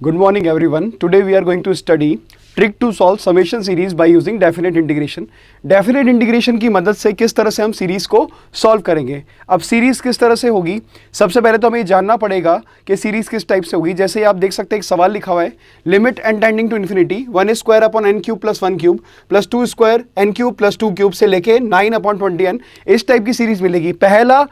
Good morning everyone. Today we are going to study trick to solve summation series by using definite integration. Definite integration की मदद से किस तरह से हम सीरीज को सॉल्व करेंगे. अब सीरीज किस तरह से होगी, सबसे पहले तो हमें जानना पड़ेगा कि सीरीज किस टाइप से होगी. जैसे आप देख सकते हैं एक सवाल लिखा हुआ है, limit n tending to infinity 1 square upon n cube plus 1 cube plus 2 square n cube plus 2 cube से लेके 9 अपॉन 20n. इस टाइप की सीरीज मिलेगी. पहला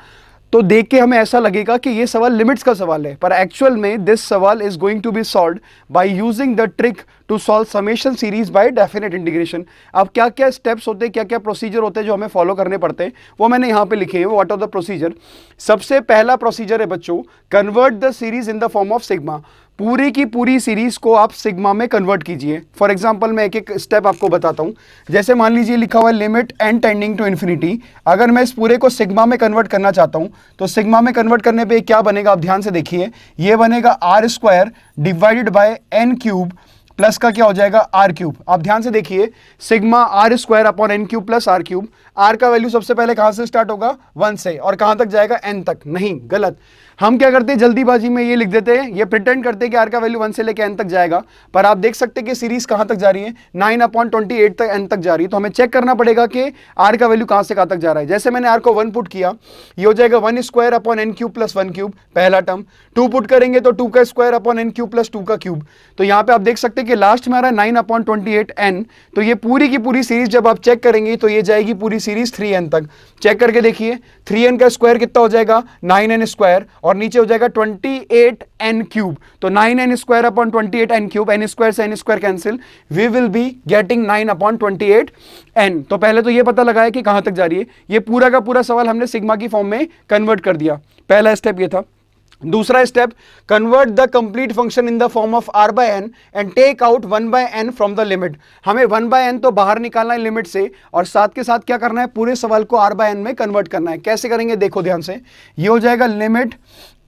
तो देख के हमें ऐसा लगेगा कि ये सवाल लिमिट्स का सवाल है, पर एक्चुअल में दिस सवाल is going to be solved by using the trick to solve summation series by definite integration. अब क्या क्या स्टेप्स होते हैं, क्या क्या प्रोसीजर होते हैं जो हमें फॉलो करने पड़ते हैं, वो मैंने यहाँ पे लिखे हैं. What are the procedure. सबसे पहला प्रोसीजर है बच्चों, convert the series in the form of sigma. पूरी की पूरी सीरीज को आप सिग्मा में कन्वर्ट कीजिए. फॉर एग्जांपल मैं एक एक स्टेप आपको बताता हूं. जैसे मान लीजिए लिखा हुआ है limit n tending to infinity. अगर मैं इस पूरे को सिग्मा में कन्वर्ट करना चाहता हूं तो सिग्मा में कन्वर्ट करने पे क्या बनेगा, आप ध्यान से देखिए. ये बनेगा r square divided by n cube plus का क्या हो जाएगा आर क्यूब. आप ध्यान से देखिए, sigma r square upon n cube plus r cube. R का वैल्यू सबसे पहले कहां से स्टार्ट होगा, 1 से, और कहां तक जाएगा, एन तक. नहीं, गलत. हम क्या करते हैं, जल्दीबाजी में ये लिख देते हैं, ये प्रिटेंड करते हैं कि आर का वैल्यू 1 से लेकर एन तक जाएगा, पर आप देख सकते हैं कि सीरीज कहां तक जा रही है, 9 अपॉन 28 तक एन तक जा रही है. तो हमें चेक करना पड़ेगा कि आर का वैल्यू कहां से कहां तक जा रहा है. जैसे मैंने आर को 1 पुट किया, ये हो जाएगा 1 square upon n cube plus 1 cube, पहला टर्म. 2 पुट करेंगे तो 2 का square upon n cube plus 2 का क्यूब. तो यहां पे आप देख सकते हैं कि लास्ट में आ रहा है 9 अपॉन 28 एन. तो ये पूरी की पूरी सीरीज जब आप चेक करेंगे तो ये जाएगी पूरी सीरीज 3n तक. चेक करके देखिए, 3n का स्क्वायर कितना हो जाएगा, 9n स्क्वायर, और नीचे हो जाएगा 28n क्यूब. तो 9n square upon 28n cube, n square से n square cancel, we will be getting 9 upon 28n. तो पहले तो ये पता लगाया कि कहां तक जा रही है. ये पूरा का पूरा सवाल हमने सिग्मा की फॉर्म में कन्वर्ट कर दिया. पहला स्टेप ये था. दूसरा step, convert the complete function in the form of r by n and take out 1 by n from the limit. हमें 1 बाय n तो बाहर निकालना है लिमिट से, और साथ के साथ क्या करना है, पूरे सवाल को r बाय n में कन्वर्ट करना है. कैसे करेंगे देखो ध्यान से. ये हो जाएगा limit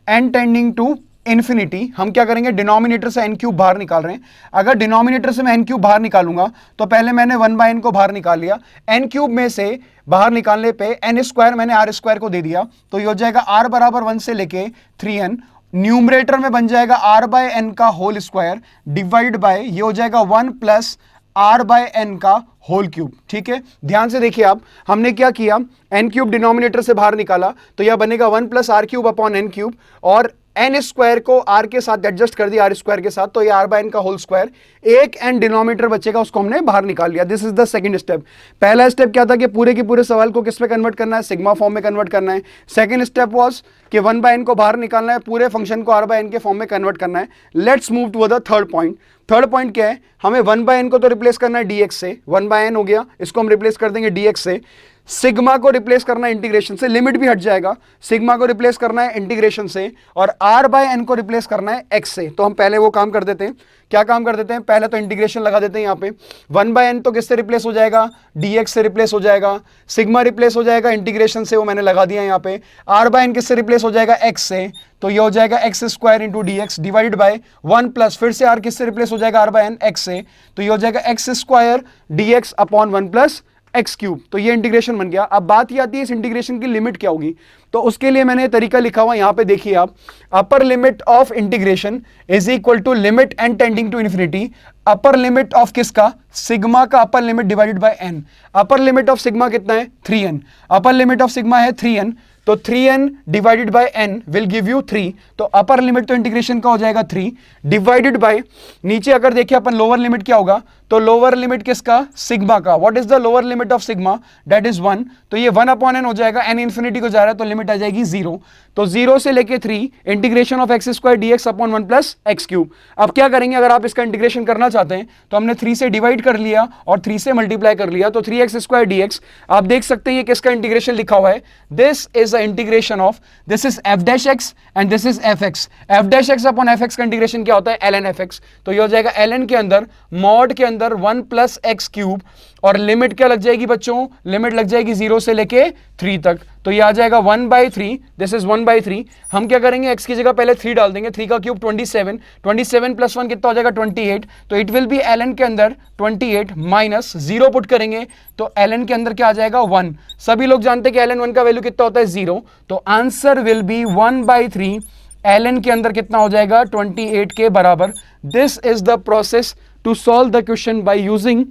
n tending to infinity. हम क्या करेंगे, डिनोमिनेटर से एन क्यूब बाहर निकाल रहे हैं. अगर डिनोमिनेटर से मैं एन क्यूब बाहर निकालूंगा तो पहले मैंने 1 बाय n को बाहर निकाल लिया. एन क्यूब में से बाहर निकालने पे एन स्क्वायर मैंने आर स्क्वायर को दे दिया. तो ये हो जाएगा आर बराबर 1 से लेके 3n. न्यूमरेटर में बन जाएगा आर बाय एन का होल स्क्वायर डिवाइड बाय, ये हो जाएगा 1 प्लस आर बाय एन का होल क्यूब. ठीक है, ध्यान से देखिए. आप हमने क्या किया, एन क्यूब डिनोमिनेटर से बाहर निकाला तो यह बनेगा 1 plus r cube upon n cube, और एन स्क्वायर को आर के साथ एडजस्ट कर दिया आर स्क्वायर के साथ, तो ये आर बाय एन का होल स्क्वायर. एक एन डिनोमिनेटर बचेगा, उसको हमने बाहर निकाल लिया. This is the second step. पहला स्टेप क्या था कि पूरे के पूरे सवाल को किस में कन्वर्ट करना है, सिग्मा फॉर्म में कन्वर्ट करना है. सेकंड स्टेप वाज कि 1 बाय एन को बाहर निकालना है, पूरे फंक्शन को आर बाय एन के फॉर्म में कन्वर्ट करना है. Let's move to the third point. Third point क्या है, हमें 1 बाय एन को तो रिप्लेस करना है dx से. 1 बाय एन हो गया, इसको हम रिप्लेस कर देंगे dx से. सिग्मा को रिप्लेस करना है इंटीग्रेशन से, लिमिट भी हट जाएगा. सिग्मा को रिप्लेस करना है इंटीग्रेशन से, और r बाय एन को रिप्लेस करना है x से. तो हम पहले वो काम कर देते हैं. क्या काम कर देते हैं, पहले तो इंटीग्रेशन लगा देते हैं. यहाँ पे 1 बाय एन तो किससे रिप्लेस हो जाएगा, dx से रिप्लेस हो जाएगा. सिग्मा रिप्लेस हो जाएगा इंटीग्रेशन से, वो मैंने लगा दिया यहाँ पे. r बाय एन किससे रिप्लेस हो जाएगा, x से. तो ये हो जाएगा x square into D x divide by 1 plus, फिर से r किससे रिप्लेस हो जाएगा, आर बाय एन एक्स से. तो ये हो जाएगा x square D x upon 1 plus x cube. तो ये इंटीग्रेशन बन गया. अब बात ये आती है इस इंटीग्रेशन की लिमिट क्या होगी. तो उसके लिए मैंने तरीका लिखा हुआ यहां पे देखिए आप. Upper limit of integration is equal to limit n tending to infinity. Upper limit of किसका, सिग्मा का upper limit divided by n. Upper limit of sigma कितना है, 3n. Upper limit of sigma है 3n, तो 3n divided by n will give you 3. तो upper limit तो integration का हो जाएगा 3 डिवाइडेड बाय, नीचे अगर देखिए अपन लोअर लिमिट क्या होगा, तो लोअर लिमिट किसका, सिग्मा का. What is the lower limit of sigma, that is 1. तो ये 1 अपॉन n हो जाएगा, n इंफिनिटी को जा रहा है तो लिमिट आ जाएगी 0. तो 0 से लेके 3 integration of x square D x upon 1 plus x cube. अब क्या करेंगे, अगर आप इसका इंटीग्रेशन करना चाहते हैं तो हमने 3 से डिवाइड कर लिया और 3 से मल्टीप्लाई कर लिया, तो 3x स्क्वायर डी एक्स. आप देख सकते हैं ये किसका इंटीग्रेशन लिखा हुआ है, this is the integration of, this is F dash x and this is F x. F dash x upon F x का इंटीग्रेशन क्या होता है, एल एन एफ एक्स. तो ये हो जाएगा एल एन के अंदर मॉड के अंदर 1 प्लस एक्स क्यूब, और लिमिट क्या लग जाएगी बच्चों, लिमिट लग जाएगी 0 से लेके 3 तक. तो ये आ जाएगा 1 बाई 3, दिस इज 1 बाई 3. हम क्या करेंगे, x की जगह पहले 3 डाल देंगे. 3 का क्यूब 27, 27 प्लस 1 कितना हो जाएगा 28. तो इट विल बी ln के अंदर 28 माइनस 0 पुट करेंगे तो ln के अंदर क्या आ जाएगा 1. सभी लोग जानते हैं कि ln 1 का वैल्यू कितना होता है 0. तो answer will be 1 by 3 ln के अंदर कितना हो जाएगा 28 के बराबर। This is the process to solve the question by using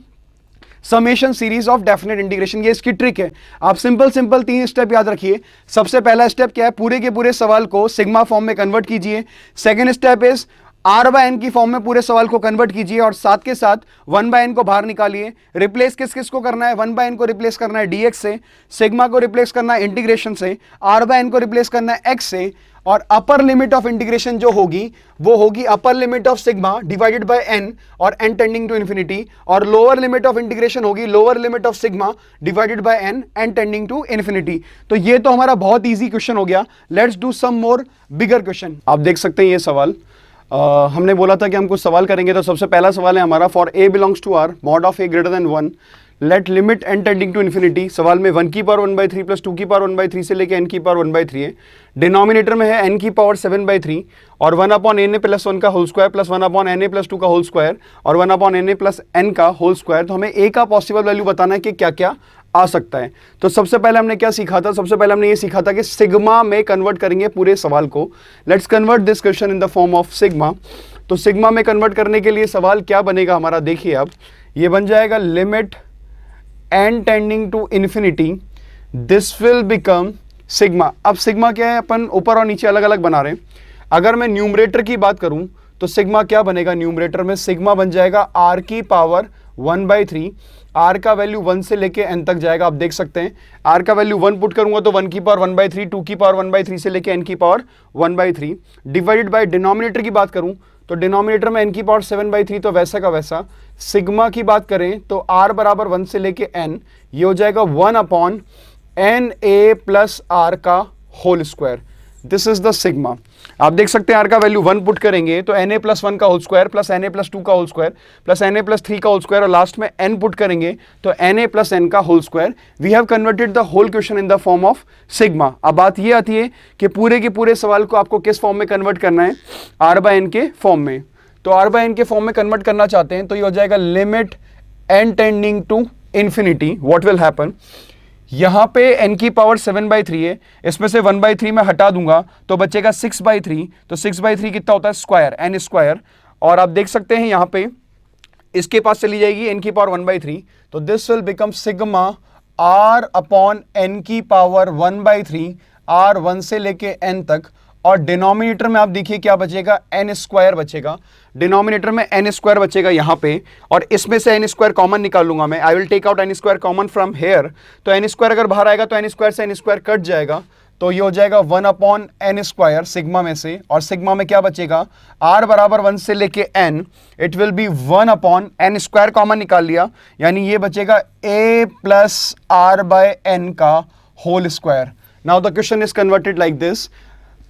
summation series of definite integration. ये इसकी ट्रिक है। आप सिंपल 3 स्टेप याद रखिए। सबसे पहला स्टेप क्या है, पूरे के पूरे सवाल को सिग्मा फॉर्म में कन्वर्ट कीजिए। सेकेंड स्टेप इज r/n की फॉर्म में पूरे सवाल को कन्वर्ट कीजिए और साथ के साथ 1/n को बाहर निकालिए। रिप्लेस किस किस को करना है, 1/n को रिप्लेस करना है dx से, सिग्मा को रिप्लेस करना है इंटीग्रेशन से, r/n को रिप्लेस करना है x से, और अपर लिमिट ऑफ इंटीग्रेशन जो होगी वो होगी upper limit of sigma divided by n और n टेंडिंग टू इन्फिनिटी, और लोअर लिमिट ऑफ इंटीग्रेशन होगी lower limit of sigma divided by n tending to infinity. तो ये तो हमारा बहुत इजी क्वेश्चन हो गया। Let's do some more bigger question. आप देख सकते हैं ये सवाल हमने बोला था कि हम कुछ सवाल करेंगे। तो सबसे पहला सवाल है हमारा, for a belongs to r mod of a greater than 1 let limit n tending to infinity. सवाल में 1 की पावर 1/3 प्लस 2 की पावर 1/3 से लेके n की पावर 1/3 है। डिनोमिनेटर में है n की पावर 7/3 और 1/na प्लस 1 का whole square plus 1/na plus 2 का होल स्क्वायर और 1/na प्लस n का होल स्क्वायर। तो हमें a का पॉसिबल वैल्यू बताना है कि क्या क्या आ सकता है। तो सबसे पहले हमने क्या सीखा था, सबसे पहले हमने ये सीखा था कि सिग्मा में कन्वर्ट करेंगे पूरे सवाल को। Let's convert this question in the form of sigma. तो सिग्मा में कन्वर्ट करने के लिए सवाल क्या बनेगा हमारा, देखिए अब ये बन जाएगा limit n tending to infinity, this will become sigma. अब सिग्मा क्या है, अपन ऊपर और नीचे अलग अलग बना रहे हैं। अगर मैं न्यूमरेटर की बात करूं तो सिग्मा क्या बनेगा, न्यूमरेटर में सिग्मा बन जाएगा r की पावर 1/3। r का वैल्यू 1 से लेके n तक जाएगा। आप देख सकते हैं r का वैल्यू 1 पुट करूंगा तो 1 की पावर 1/3, 2 की पावर 1/3 से लेके n की पावर 1/3 डिवाइडेड बाय डिनोमिनेटर की बात करूं तो डिनोमिनेटर में n की पावर 7/3, तो वैसा का वैसा। सिग्मा की बात करें तो r बराबर 1 से लेके n, ये हो जाएगा 1/na प्लस r का whole square. This is the sigma. आप देख सकते हैं r का वैल्यू 1 पुट करेंगे तो na प्लस 1 का whole square plus na plus 2 का whole square plus na plus 3 का होल स्क्वायर और लास्ट में n पुट करेंगे तो na प्लस n का whole square. We have converted the whole question in the form of sigma. अब बात ये आती है कि पूरे के पूरे सवाल को आपको किस फॉर्म में कन्वर्ट करना है, r/n के फॉर्म में। तो r/n के फॉर्म में कन्वर्ट करना चाहते हैं तो ये हो जाएगा limit n tending to infinity. What will happen, यहां पे n की पावर 7/3 है, इसमें से 1/3 मैं हटा दूंगा तो बचेगा 6/3। तो 6/3 कितना होता है, स्क्वायर, n स्क्वायर। और आप देख सकते हैं यहां पे इसके पास चली जाएगी n की पावर 1/3, तो this will become sigma r upon n की पावर 1/3, r 1 से लेके n तक। और डिनोमिनेटर में आप देखिए क्या बचेगा, n स्क्वायर बचेगा। डिनोमिनेटर में n स्क्वायर बचेगा यहाँ पे, और इसमें से n स्क्वायर कॉमन निकाल लूंगा मैं। I will take out n square common from here. तो n स्क्वायर अगर बाहर आएगा तो n स्क्वायर से n स्क्वायर कट जाएगा, तो ये हो जाएगा 1/n स्क्वायर सिग्मा में से। और सिग्मा में क्या बचेगा, r बराबर 1 से लेके n, it will be 1/n square common निकाल लिया, यानी ये बचेगा a प्लस r/n का whole square. Now the question is converted like this.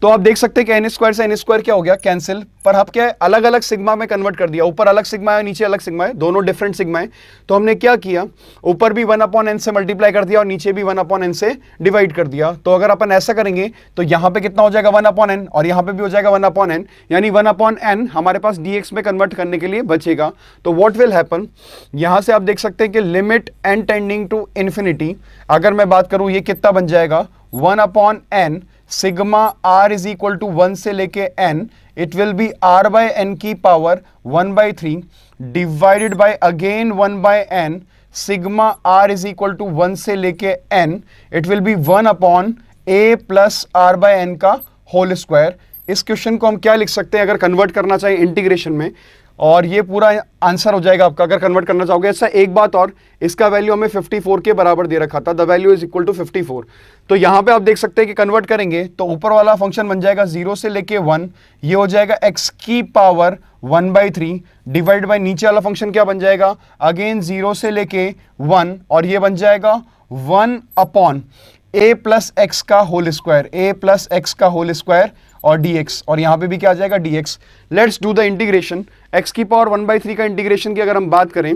तो आप देख सकते हैं कि n स्क्वायर से n स्क्वायर क्या हो गया, कैंसिल। पर अब क्या है, अलग अलग सिग्मा में कन्वर्ट कर दिया। ऊपर अलग सिग्मा है, नीचे अलग सिग्मा है, दोनों डिफरेंट सिग्मा है। तो हमने क्या किया, ऊपर भी 1/n से मल्टीप्लाई कर दिया और नीचे भी 1/n से डिवाइड कर दिया। तो अगर अपन ऐसा करेंगे तो यहां पे कितना हो जाएगा 1/n, और यहां पे भी हो जाएगा 1/n, यानी 1/n हमारे पास dx में कन्वर्ट करने के लिए बचेगा। तो व्हाट विल हैपन, यहां से आप देख सकते हैं कि limit n tending to infinity, अगर मैं बात करूं ये कितना बन जाएगा 1/n sigma r is equal to 1 से लेके n, it will be r/n की power 1/3 divided by again 1/n sigma r is equal to 1 से लेके n, it will be 1/a plus r/n का होल स्क्वायर। इस क्वेश्चन को हम क्या लिख सकते हैं अगर कन्वर्ट करना चाहिए इंटीग्रेशन में, और ये पूरा आंसर हो जाएगा आपका अगर कन्वर्ट करना चाहोगे। ऐसा एक बात और, इसका वैल्यू हमें 54 के बराबर दे रखा था, the value is equal to 54। तो यहां पे आप देख सकते हैं कि कन्वर्ट करेंगे तो ऊपर वाला फंक्शन बन जाएगा 0 से लेके 1, ये हो जाएगा x की पावर 1/3 डिवाइड बाय नीचे वाला फंक्शन क्या बन जाएगा, अगेन 0 से लेके 1, और ये बन जाएगा 1/a प्लस एक्स का whole square, a plus x का होल स्क्वायर और dx, और यहां पे भी क्या आ जाएगा dx। Let's do the integration. x की पावर 1/3 का इंटीग्रेशन की अगर हम बात करें,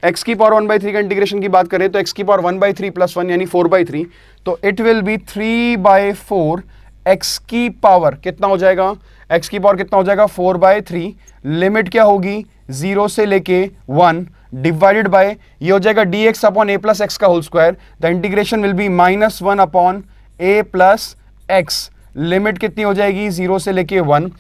x की पावर 1/3 का इंटीग्रेशन की बात करें तो x की पावर 1/3 प्लस 1 यानी 4/3, तो इट विल बी 3/4 x की पावर कितना हो जाएगा, x की पावर कितना हो जाएगा 4/3। लिमिट क्या होगी 0 से लेके 1 डिवाइडेड बाय ये हो जाएगा dx upon a plus x का whole square. The integration will be -1/a plus x limit कितनी हो जाएगी 0 से लेके 1।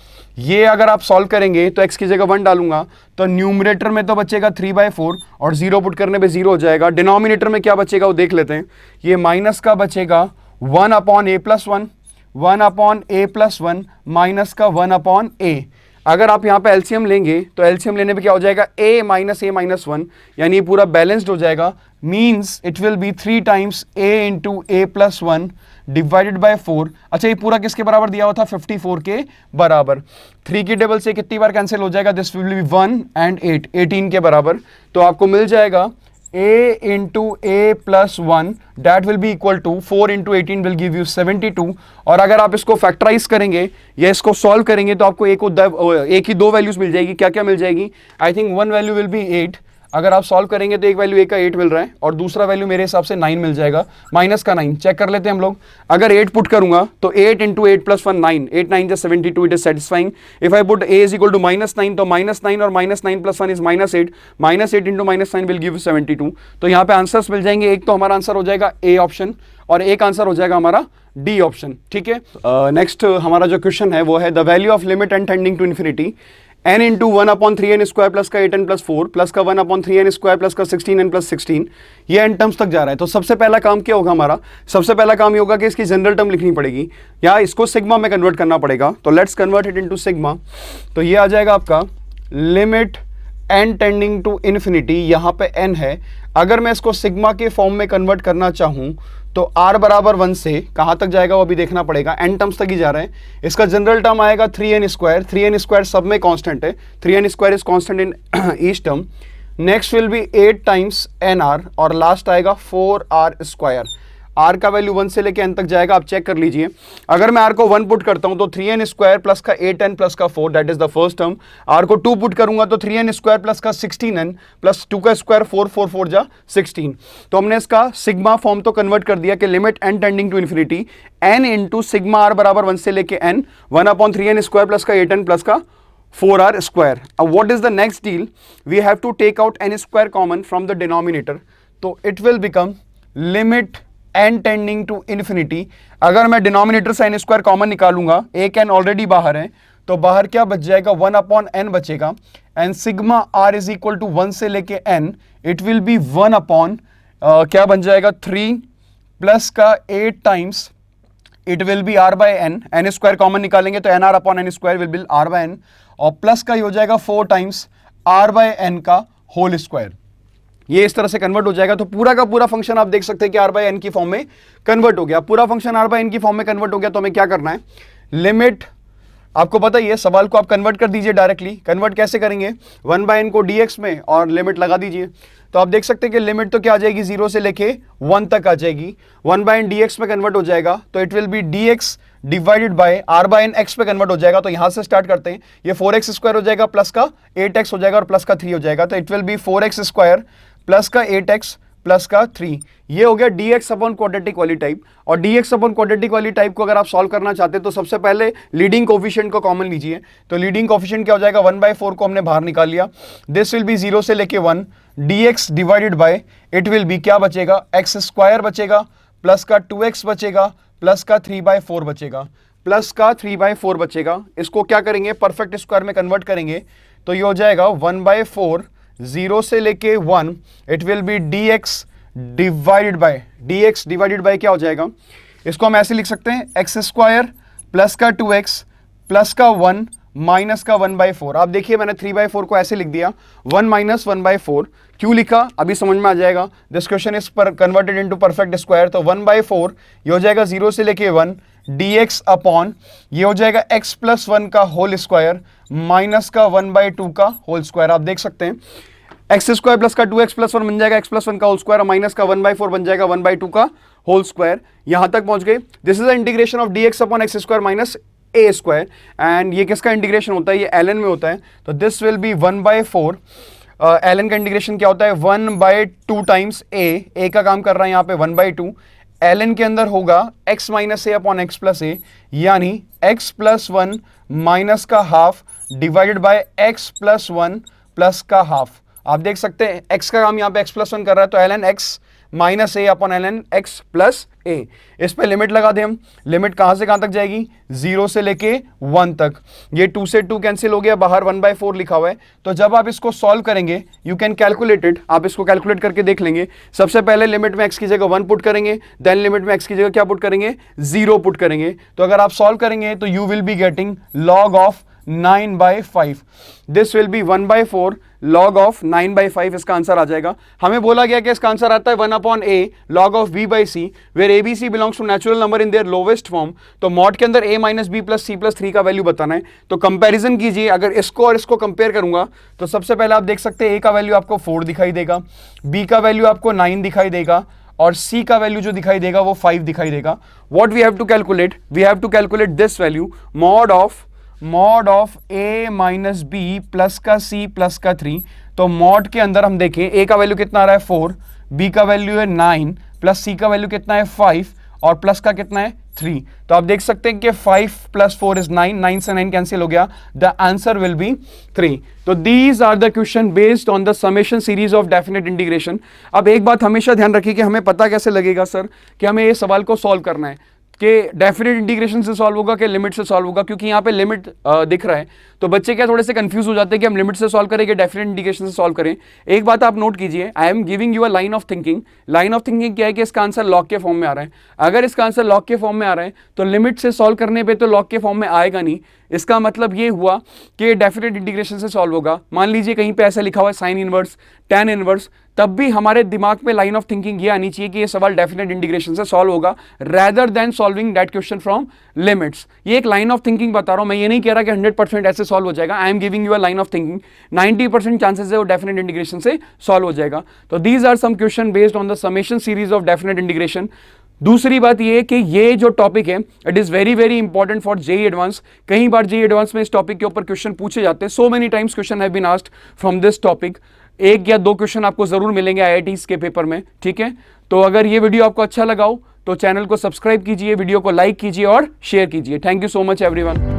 ये अगर आप सॉल्व करेंगे तो x की जगह 1 डालूंगा तो न्यूमरेटर में तो बचेगा 3/4 और 0 पुट करने पे 0 हो जाएगा। डिनोमिनेटर में क्या बचेगा वो देख लेते हैं। ये माइनस का बचेगा 1/a+1, 1/a+1 माइनस का 1/a। अगर आप यहाँ पे एलसीएम लेंगे तो एलसीएम लेने पे क्या हो जाएगा a माइनस a माइनस 1, यानी ये पूरा बैलेंस्ड हो जाएगा। Means it will be 3 times a into a+1 divided by 4। अच्छा, ये पूरा किसके बराबर दिया हुआ था 54 के बराबर। 3 की टेबल से कितनी बार कैंसिल हो जाएगा, दिस विल बी 1 and 8, 18 के बराबर। तो आपको मिल जाएगा a into a+1 that will be equal to 4 into 18 will give you 72। और अगर आप इसको फैक्टराइज करेंगे या इसको सॉल्व करेंगे तो आपको एक ही दो वैल्यूज मिल जाएगी। क्या क्या मिल जाएगी, I think one value will be 8। अगर आप सॉल्व करेंगे तो एक वैल्यू a का 8 मिल रहा है और दूसरा वैल्यू मेरे हिसाब से 9 मिल जाएगा, माइनस का 9। चेक कर लेते हैं हम लोग। अगर 8 पुट करूंगा तो 8 into 8+1 9, 8 9 is 72, it is satisfying. If I put a is equal to -9 तो -9 और -9+1 इज -8, -8 इंटू -9 विल गिव 72। तो यहाँ पे आंसर्स मिल जाएंगे। एक तो हमारा आंसर हो जाएगा ए ऑप्शन और एक आंसर हो जाएगा हमारा डी ऑप्शन। ठीक है, नेक्स्ट हमारा जो क्वेश्चन है वो है the value of limit n tending to infinity n into 1/3n square plus का 8n प्लस 4 प्लस का 1/3n स्क्वायर प्लस का 16n प्लस 16, ये n टर्म्स तक जा रहा है। तो सबसे पहला काम क्या होगा हमारा, सबसे पहला काम ये होगा कि इसकी जनरल टर्म लिखनी पड़ेगी या इसको सिग्मा में कन्वर्ट करना पड़ेगा। तो let's convert it into sigma. तो ये आ जाएगा आपका limit n tending to infinity, यहाँ पे n है। अगर मैं इसको सिग्मा के फॉर्म में कन्वर्ट करना चाहूँ तो r बराबर 1 से कहाँ तक जाएगा वो अभी देखना पड़ेगा, n टर्म्स तक ही जा रहे हैं। इसका जनरल टर्म आएगा 3n स्क्वायर, 3n स्क्वायर सब में कांस्टेंट है, 3n square is constant in each term. Next will be 8 times nr और लास्ट आएगा 4r स्क्वायर। r का वैल्यू 1 से लेके n तक जाएगा, आप चेक कर लीजिए। अगर मैं r को 1 पुट करता हूं तो 3n स्क्वायर प्लस का 8n प्लस का 4 that is the first term. r को 2 पुट करूंगा तो 3n स्क्वायर प्लस का 16n प्लस 2 का स्क्वायर 4 4 4 जा 16। तो हमने इसका सिग्मा फॉर्म तो कन्वर्ट कर दिया कि limit n tending to infinity n into sigma r बराबर 1 से लेके n 1/3n स्क्वायर प्लस का 8n प्लस का 4r स्क्वायर। अब what is the next deal, we have to take out n square common from the denominator. तो it will become limit n tending to infinity. अगर मैं denominator से n square common निकालूंगा, एक n already बाहर है तो बाहर क्या बच जाएगा 1/n बचेगा। And sigma r is equal to 1 से लेके n, इट विल बी 1 क्या बन जाएगा 3 प्लस का 8 times it will be r by n। n square common निकालेंगे तो nr upon n square will be r by n और प्लस का ये हो जाएगा 4 टाइम्स r बाय n का होल स्क्वायर। ये इस तरह से कन्वर्ट हो जाएगा। तो पूरा का पूरा फंक्शन आप देख सकते हैं कि r बाय n की फॉर्म में कन्वर्ट हो गया। पूरा फंक्शन r बाय n की फॉर्म में कन्वर्ट हो गया तो हमें क्या करना है, लिमिट आपको पता ही है, सवाल को आप कन्वर्ट कर दीजिए डायरेक्टली। कन्वर्ट कैसे करेंगे, 1 बाय n को dx में और लिमिट लगा दीजिए। तो आप देख सकते हैं कि लिमिट तो क्या आ जाएगी 0 से लेके 1 तक आ जाएगी। 1 बाय n dx में कन्वर्ट हो जाएगा तो it will be dx divided by r by n x पे कन्वर्ट हो जाएगा। तो यहां से स्टार्ट करते हैं, ये 4x स्क्वायर हो जाएगा प्लस का 8x हो जाएगा और प्लस का 3 हो जाएगा। तो it will B 4x square plus का 8x प्लस का 3। ये हो गया dx अपॉन क्वाड्रेटिक वाली टाइप। और dx अपॉन क्वाड्रेटिक वाली टाइप को अगर आप सॉल्व करना चाहते हैं तो सबसे पहले लीडिंग कोफिशिएंट को कॉमन लीजिए। तो लीडिंग कोफिशिएंट क्या हो जाएगा 1/4 को हमने बाहर निकाल लिया। दिस विल बी 0 से लेके 1 dx divided bye it will B क्या बचेगा x स्क्वायर बचेगा प्लस का 2x बचेगा प्लस का 3/4 बचेगा, प्लस का 3/4 बचेगा। इसको क्या करेंगे परफेक्ट स्क्वायर में कन्वर्ट करेंगे तो ये हो जाएगा 1/4 0 से लेके 1 it will be dx divided bye क्या हो जाएगा, इसको हम ऐसे लिख सकते हैं x स्क्वायर प्लस का 2x प्लस का 1 माइनस का 1/4। आप देखिए मैंने 3/4 को ऐसे लिख दिया, 1 माइनस 1/4 क्यों लिखा अभी समझ में आ जाएगा। दिस क्वेश्चन इज पर कन्वर्टेड इनटू परफेक्ट स्क्वायर। तो 1/4 ये हो जाएगा 0 से लेके 1 dx अपॉन ये हो जाएगा x प्लस 1 का होल स्क्वायर माइनस का 1/2 का होल स्क्वायर। आप देख सकते हैं x स्क्वायर प्लस का 2x प्लस 1 बन जाएगा x प्लस 1 का होल स्क्वायर और माइनस का 1/4 बन जाएगा 1/2 का होल स्क्वायर। यहां तक पहुंच गए। This is the integration of dx upon x square minus a square. And ये किसका इंटीग्रेशन होता है, ये ln में होता है। तो दिस विल बी 1/4 ln का इंटीग्रेशन क्या होता है 1/2 टाइम्स a का काम कर रहा है यहाँ पे 1/2। ln के अंदर होगा x minus a upon x plus ए, यानी x प्लस 1 माइनस का half divided by x plus 1 plus का हाफ। आप देख सकते हैं x का काम यहाँ पे x प्लस 1 कर रहा है तो ln x minus a upon l n x plus a. इस पे लिमिट लगा दें हम, लिमिट कहां से कहां तक जाएगी, 0 से लेके 1 तक। ये 2 से 2 कैंसिल हो गया, बाहर 1/4 लिखा हुआ है। तो जब आप इसको सॉल्व करेंगे यू कैन कैलकुलेट इट, आप इसको कैलकुलेट करके देख लेंगे। सबसे पहले लिमिट में एक्स की जगह 1 पुट करेंगे, देन लिमिट में एक्स की जगह क्या पुट करेंगे, 0 पुट करेंगे। तो अगर आप सॉल्व करेंगे तो you will be getting log of 9/5, this will be 1/4 log of 9/5, इसका आंसर आ जाएगा। हमें बोला गया कि इसका आंसर आता है 1/a log of b/c, where abc belongs to natural number in their lowest form. तो मॉड के अंदर a minus b plus c plus 3 का वैल्यू बताना है। तो कंपैरिजन कीजिए, अगर इसको और इसको कंपेयर करूंगा तो सबसे पहले आप देख सकते हैं a का वैल्यू आपको 4 दिखाई देगा, b का वैल्यू आपको 9 दिखाई देगा, और c का वैल्यू जो दिखाई देगा वो 5 दिखाई देगा। What we have to calculate, we have to calculate this value, mod of a minus b plus का c प्लस का 3। तो मॉड के अंदर हम देखें a का वैल्यू कितना आ रहा है 4, b का वैल्यू है 9, प्लस c का वैल्यू कितना है 5, और प्लस का कितना है 3। तो आप देख सकते हैं कि 5 + 4 इज 9, 9 से 9 कैंसिल हो गया, द आंसर विल बी 3। तो these are the question based on the summation series of definite integration. अब एक बात हमेशा ध्यान रखिए कि हमें पता कैसे लगेगा सर कि हमें ये सवाल को सॉल्व करना है, कि डेफिनेट इंटीग्रेशन से सॉल्व होगा कि लिमिट से सॉल्व होगा, क्योंकि यहाँ पे लिमिट दिख रहा है। तो बच्चे क्या थोड़े से कंफ्यूज हो जाते हैं कि हम लिमिट से सॉल्व करें कि डेफिनेट इंटीग्रेशन से सॉल्व करें। एक बात आप नोट कीजिए, आई am giving you a line of thinking. Line of thinking क्या है कि इसका आंसर लॉग के फॉर्म में आ रहा है। अगर इसका आंसर लॉग के फॉर्म में आ रहा है तो लिमिट से सॉल्व करने पे तो लॉग के फॉर्म में आएगा नहीं। इसका मतलब ये हुआ कि डेफिनेट इंटीग्रेशन से सॉल्व होगा। मान लीजिए कहीं पे ऐसा लिखा हुआ है साइन इनवर्स, tan इनवर्स, तब भी हमारे दिमाग में लाइन ऑफ थिंकिंग ये आनी चाहिए कि ये सवाल डेफिनेट इंटीग्रेशन से सॉल्व होगा, rather than solving that question from limits. ये एक लाइन ऑफ थिंकिंग बता रहा हूं, मैं ये नहीं कह रहा कि 100% ऐसे सॉल्व हो जाएगा। I am giving you a line of thinking, 90% chances है वो डेफिनेट इंटीग्रेशन से सॉल्व हो जाएगा। तो these are some question based on the summation series of definite integration. दूसरी बात ये कि ये जो टॉपिक है it is very very important for JEE advance. कई बार जेईई एडवांस में इस टॉपिक के ऊपर क्वेश्चन पूछे जाते हैं। So many times question have been asked from this topic. 1 या 2 क्वेश्चन आपको जरूर मिलेंगे आईआईटीज के पेपर में, ठीक है। तो अगर ये वीडियो आपको अच्छा लगा हो तो चैनल को सब्सक्राइब कीजिए, वीडियो को लाइक कीजिए और शेयर कीजिए। Thank you so much everyone.